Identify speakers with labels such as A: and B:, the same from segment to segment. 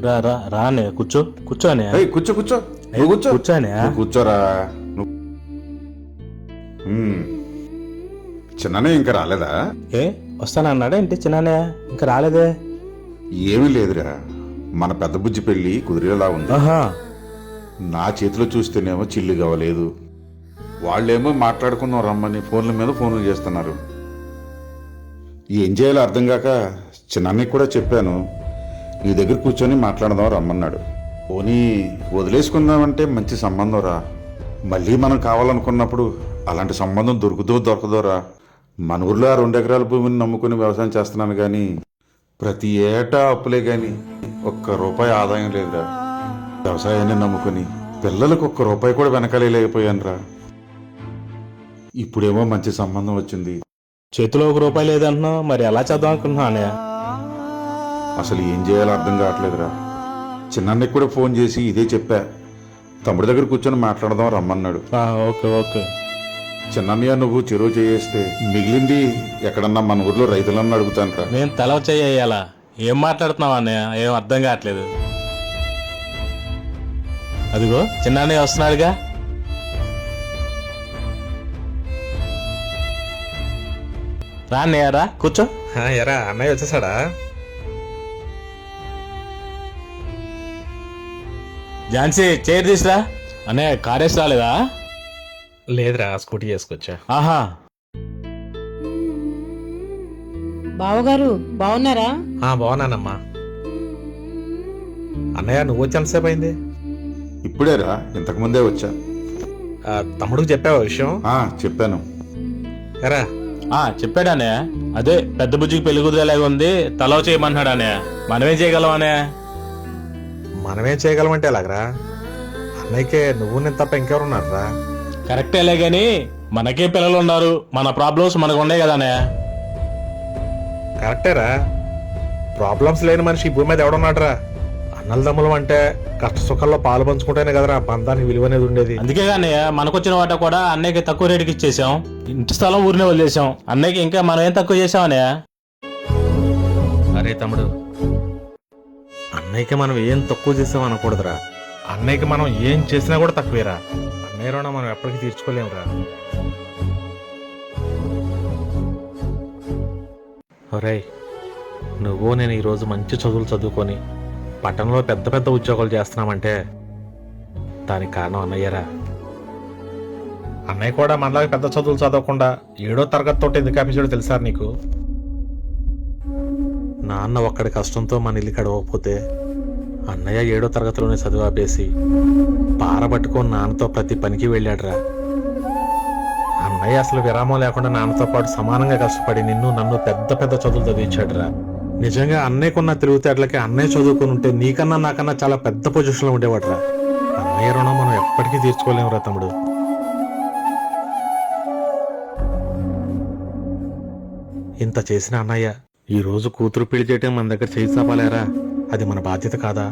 A: రా రా రానే కూర్చో కూర్చోనే
B: కూర్చో కూర్చో నువ్వు కూర్చో
A: కూర్చోనే
B: నువ్వు కూర్చోరా చిన్ననే ఇంకా రాలేదా?
A: ఏ వస్తానన్నాడా ఏంటి చిన్ననే ఇంకా రాలేదే?
B: ఏమీ లేదురా, మన పెద్ద బుజ్జి పెళ్లి కుదిరేలా ఉంది.
A: ఆహా
B: నా చేతిలో చూస్తేనేమో చిల్లు కావలేదు, వాళ్ళేమో మాట్లాడుకుందాం రమ్మని ఫోన్ల మీద ఫోన్లు చేస్తున్నారు. ఏం చేయాలో అర్థం కాక చిన్నన్నకి కూడా చెప్పాను, నీ దగ్గర కూర్చొని మాట్లాడదాం రమ్మన్నాడు. పోనీ వదిలేసుకుందామంటే మంచి సంబంధం రా, మళ్ళీ మనం కావాలనుకున్నప్పుడు అలాంటి సంబంధం దొరకదోరా. మన ఊర్లో 2 ఎకరాల భూమిని నమ్ముకుని వ్యవసాయం చేస్తున్నాను కానీ ప్రతి ఏటా అప్పులే కానీ ₹1 ఆదాయం లేదురా. వ్యవసాయాన్ని నమ్ముకుని పిల్లలకు ₹1 కూడా వెనకాలేకపోయాను రా. ఇప్పుడేమో మంచి సంబంధం వచ్చింది,
A: చేతిలో ₹1 లేదంటున్నావు, మరి ఎలా చేద్దాం అనుకుంటున్నావు అన్నయ్య?
B: అసలు ఏం చేయాలో అర్థం కావట్లేదురా. చిన్నన్నకి కూడా ఫోన్ చేసి ఇదే చెప్పా, తమ్ముడి దగ్గర కూర్చొని మాట్లాడదాం రమ్మన్నాడు.
A: Okay okay.
B: చిన్నన్నయ్య నువ్వు చెరువు చేస్తే మిగిలింది ఎక్కడన్నా మన ఊర్లో రైతులన్నా అడుగుతాను రా.
A: నేను తల చేయాలా? ఏం మాట్లాడుతున్నావు అన్నయ్య? ఏం అర్థం కావట్లేదు. అదిగో చిన్నన్నయ్య వస్తున్నాడుగా. రా అన్నయ్య రా కూర్చో.
C: ఎరా అన్నయ్య వచ్చేసాడా?
A: ఝాన్సీ చైర్ తీసురా. అన్నయ్య కారేసి రాలేదా?
C: లేదురా, స్కూటీ చేసుకొచ్చా.
A: ఆహా
D: బావగారు బాగున్నారా?
C: బాగున్నానమ్మా. అన్నయ్య నువ్వు వచ్చి ఎంతసేపు అయింది?
B: ఇప్పుడేరా, ఇంతకు ముందే వచ్చా.
C: తమ్ముడికి చెప్పావా విషయం?
B: చెప్పాను.
C: ఎరా
A: చెప్పాడు అన్నయ్య. అదే పెద్ద బుజ్జికి పెళ్లి కుదిరేలాగా ఉంది, తలవ చేయమన్నాడు అన్నయ్య. మనమేం చేయగలం అన్నయ్య?
C: మనమేం చేయగలమంటే ఎలాగరా? అన్నయ్యకే నువ్వు నేను తప్ప ఇంకెవరున్నారా?
A: కరెక్టేలే గాని మనకే పిల్లలు ఉన్నారు, మన ప్రాబ్లమ్స్ మనకు ఉన్నాయి కదా అన్నయ్య.
C: కరెక్టేరా, ప్రాబ్లమ్స్ లేని మనిషి ఈ భూమి మీద ఎవడున్నాడురా? అన్నల దమ్ములం అంటే కష్ట సుఖాల్లో పాలు పంచుకుంటేనే కదరా బంధానికి విలువ అనేది ఉండేది.
A: అందుకే అన్నయ్య మనకొచ్చిన వాట కూడా అన్నయ్యకి తక్కువ రేటుకి ఇచ్చేసాం, ఇంటి స్థలం ఊరినే వదిలేసాం. అన్నయ్యకి ఇంకా మనం ఏం తక్కువ చేసాం అన్నయ్య?
C: అరే తమ్ముడు, అన్నయ్యకి మనం ఏం తక్కువ చేసాం అనకూడదురా. అన్నయ్యకి మనం ఏం చేసినా కూడా తక్కువేరా. అన్నయ్య రుణం మనం ఎప్పటికీ తీర్చుకోలేమురా. ఒరేయ్, నువ్వు నేను ఈరోజు మంచి చదువులు చదువుకొని పట్టణంలో పెద్ద పెద్ద ఉద్యోగాలు చేస్తున్నామంటే దానికి కారణం అన్నయ్యరా. అన్నయ్య కూడా మనలాగా పెద్ద చదువులు చదవకుండా 7వ తరగతి తోటి ఎందుకు ఆపించాడో తెలుసా నీకు? నాన్న ఒక్కడి కష్టంతో మన ఇల్లు గడవకపోతే అన్నయ్య 7వ తరగతిలోనే చదువు ఆపేసి పారబట్టుకొని నాన్నతో ప్రతి పనికి వెళ్ళాడురా. అన్నయ్య అసలు విరామం లేకుండా నాన్నతో పాటు సమానంగా కష్టపడి నిన్ను నన్ను పెద్ద పెద్ద చదువులు చదివించాడురా. నిజంగా అన్నయ్యకున్న తెలివితేటలకి అన్నయ్య చదువుకుని ఉంటే నీకన్నా నాకన్నా చాలా పెద్ద పొజిషన్లో ఉండేవాడురా. అన్నయ్య రుణం మనం ఎప్పటికీ తీర్చుకోలేమురా తమ్ముడు. ఇంత చేసిన అన్నయ్య ఈ రోజు కూతురు పెళ్లి చేయటం మన దగ్గర చేయి చాపాలేరా? అది మన బాధ్యత కాదా?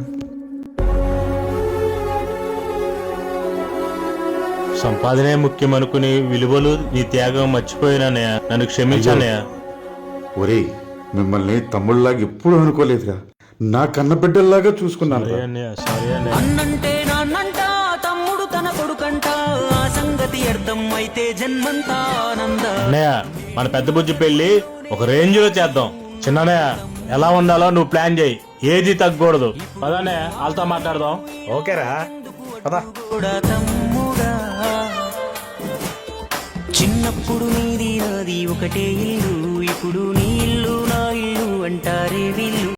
A: సంపాదనే ముఖ్యం అనుకుని విలువలు నీ త్యాగం మర్చిపోయినానయ్య, నన్ను క్షమించానయ్య.
B: ఒరేయ్, మిమ్మల్ని తమ్ముళ్ళలాగా ఎప్పుడు అనుకోలేదురా, నా కన్న బిడ్డల్లాగా చూసుకున్నాను.
E: అన్నంటే నాన్నంట, తమ్ముడు తన కొడుకంట, ఆ సంగతి అర్థం అయితే జన్మంతా ఆనంద.
A: అన్నయ్య మన పెద్ద బుజ్జి పెళ్లి ఒక రేంజ్ లో చేద్దాం. చిన్నయ్య ఎలా ఉండాలో నువ్వు ప్లాన్ చేయి, ఏది తగ్గకూడదు. పదనే వాళ్ళతో మాట్లాడదాం.
C: ఓకేరా పద.
E: చిన్నప్పుడు నీది నాది ఒకటే ఇల్లు, ఇప్పుడు నీ ఇల్లు నా ఇల్లు అంటారే వీళ్ళు.